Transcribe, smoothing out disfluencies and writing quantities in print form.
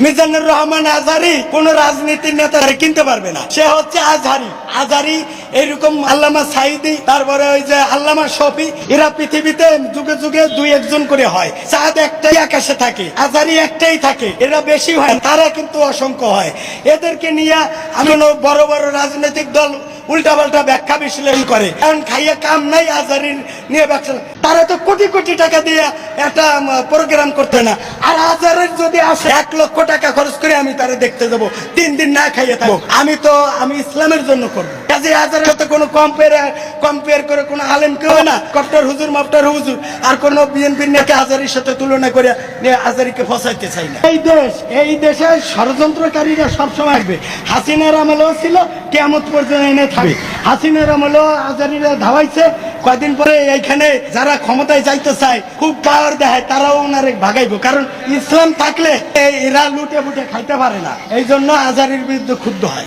মিজানুর রহমান আজহারি কোন রাজনীতির নেতা কিনতে পারবে না, সে হচ্ছে আজহারি। আজহারি এইরকম আল্লামা সাইদি, তারপরে ওই যে আল্লামা শফি, এরা পৃথিবীতে যুগে যুগে দুই একজন করে হয়। চাঁদ একটাই আকাশে থাকে, আজহারি একটাই থাকে, এরা বেশি হয়, তারা কিন্তু অসংখ্য হয়। এদেরকে নিয়ে আমি বড় বড় রাজনৈতিক দল উল্টাপাল্টা ব্যাখ্যা বিশ্লেষণ করে, কারণ খাইয়া কাম নাই আজহারির নিয়ে ব্যবসা। তারা তো কোটি কোটি টাকা দিয়ে একটা প্রোগ্রাম করতে না। আর আজহারের যদি আসে 1 লক্ষ টাকা খরচ করে আমি তারা দেখতে যাবো, 3 দিন না খাইয়ে থাকবো। আমি ইসলামের জন্য করবো। কাজে আজহারের সাথে কোনো কম্পেয়ার করে কোনো আলেম কেউ না, কপ্টার হুজুর মাপটার হুজুর, আর কোনো বিএনপির নেতা আজহারির সাথে তুলনা করে আজহারিকে ফসাইতে চাই না। এই দেশে ষড়যন্ত্রকারীরা সবসময় আসবে। হাসিনার আমলেও ছিল, কিয়ামত পর্যন্ত এনে থাকবে। হাসিনার আমলেও আজহারিরা ধাওয়াইছে, কয়দিন পরে এইখানে যারা ক্ষমতায় যাইতে চায়, খুব পাওয়ার দেয়, তারাও ওনারে ভাগাইবো। কারণ ইসলাম থাকলে এরা লুটে ফুটে খাইতে পারে না, এই জন্য আজহারির বিরুদ্ধে ক্ষুব্ধ হয়।